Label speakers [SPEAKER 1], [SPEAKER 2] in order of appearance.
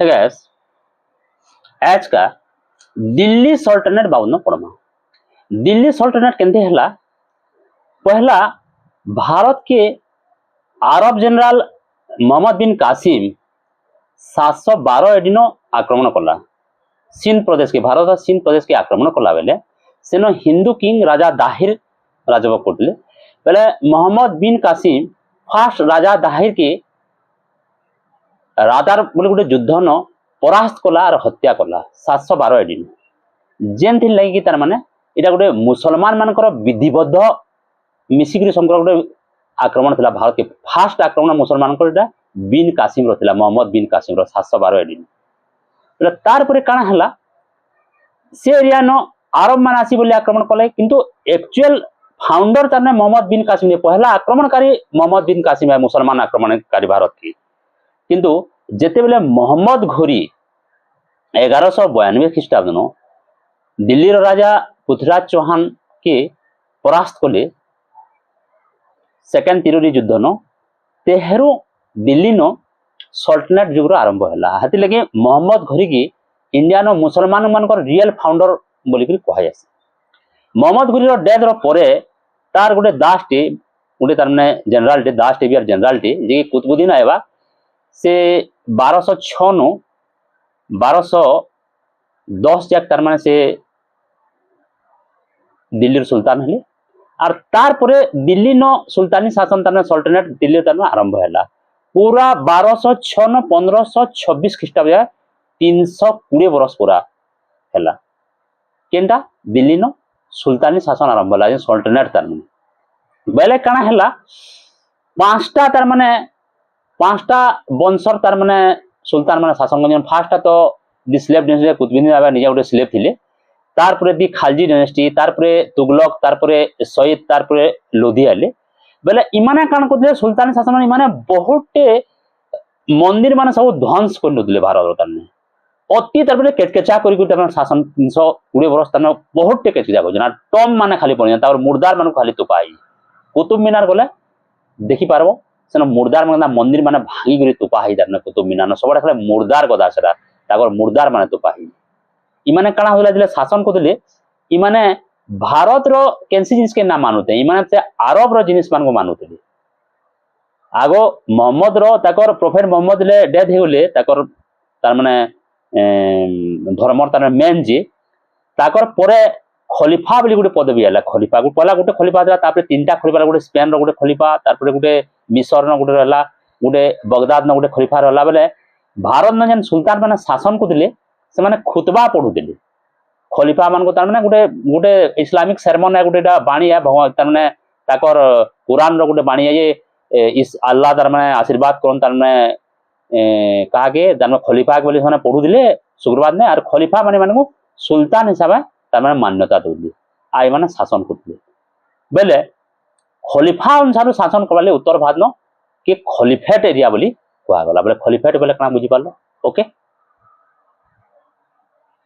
[SPEAKER 1] है गैस आज का दिल्ली सल्टनेट बाबू पड़मा दिल्ली सल्टनेट केंते हला पहला भारत के आरब जनरल मोहम्मद बिन कासिम 712 एडिनो आक्रमण कला सिंध प्रदेश के भारत और सिंध प्रदेश के आक्रमण कला बेले सेन हिंदू किंग राजा दाहिर राजत्व करते बेले मोहम्मद बिन कासिम फास्ट राजा दाहिर के रादार बोले गोटे युद्ध न परास्त कला और हत्या कला 712 एडिनो जेन थी लगी तार माने इटा गोटे मुसलमान मानकर विधिबद्ध मिसिक्री संकर गोटे आक्रमण था भारत के फास्ट आक्रमण मुसलमान को बिन कासिम रा मोहम्मद बिन कासिम 712 एडिनो तार पर काना हला से एरिया न आरब मान आसी बोली आक्रमण कले किंतु एक्चुअल फाउंडर तार मोहम्मद बिन कासिम ने पहला आक्रमणकारी मोहम्मद बिन कासिम है मुसलमान आक्रमणकारी भारत की किंतु जेते बेले मोहम्मद घोरी 1192 ख्रीष्टाब्द न दिल्ली राजा पृथ्वीराज चौहान के परास्त कले सेकेंड तिरोरी युद्ध न तेहरू दिल्ली न सल्टनेट जुग आरंभ है हाथी लगे मोहम्मद घोरी की इंडिया न मुसलमान मान रियल फाउंडर बोलिक कहुए मोहम्मद घोरी डेथ रे तार गोटे दास टे गोटे तार माने जनरल टे दास टे जनरल टे जे कुतुबुद्दीन आएबा से 1206 नु 1210 जाक तार माने से दिल्ली सुल्तान हले और तार परे दिल्ली न सुल्तानी शासन तार सल्टनेट दिल्ली तार आरंभ है पूरा 1206 न 1526 ख्रीष्टाब्द 320 बरस पूरा है केनटा दिल्ली न सुल्तानी शासन आरंभ है सल्टनेट तार बेले काना है पांचटा तार माने पांचटा वंशर तार माने सुल्तान माने शासन कर फार्स्टा तो दि स्लेव डायनेस्टी कुतुबुद्दीन आइबा निजा गोटे स्लेव थिले तार परे दी खालजी डायनेस्टी तार परे तुगलक तार परे सईद तार परे लोधी आले बेले इमाने कान करते सुल्तानी शासन इमाने बहुते मंदिर माने सब ध्वंस कर नथिले भारत तारने अति तार परे केचकेचा करी तार शासन 320 बरस तार बहुते केचकेचा करजना टम माने खाली पड़िया तार मुर्दार माने खाली तुपाई कुतुब मीनार गले देखि पारबो सेन मुर्दार माने मंदिर माने भांगी गरी तुपाही तार कुतुब मीनार सबडा खाली मुर्दार गदा सेरा ताकर मुर्दार माने तुपाही इमाने काना होला दिले शासन को दिले इमाने भारत रो केंसी जिनिस के ना मानुते इमाने से अरब रो जिनिस मान को मानुते आगो मोहम्मद रो ताकर प्रोफेट मोहम्मद ले डेथ हेले ताकर तार माने धर्म तार मेन जी ताकर परे खलीफा बोली गोटे पदवी आला खलीफा को पहला गोटे खलीफा था तापर तीनटा खलीफा गोटे स्पेन रो गोटे खलीफा तापर गोटे मिस्र न गोटे रहला गोटे बगदाद न गोटे खलीफा रहला बेले भारत न जन सुल्तान माने शासन को दिले से माने खुतबा पढुदिले खलीफा मान को तार माने गोटे गोटे इस्लामिक सरमन है गोटे बाणी है भगवान तार माने ताकर कुरान रो गोटे बाणी है ये इस अल्लाह तार माने आशीर्वाद कोन तार माने कहा के तार माने खलीफा के बोली माने पढुदिले शुक्रवार ने और खलीफा माने को सुल्तान हिसाब तार माने मान्यता दउली आइ माने शासन करथले बेले खलीफा अनुसार शासन करले उत्तर भारत न के खलीफेट एरिया बोली कहा गला बेले खलीफेट बोले कना बुझी पालो ओके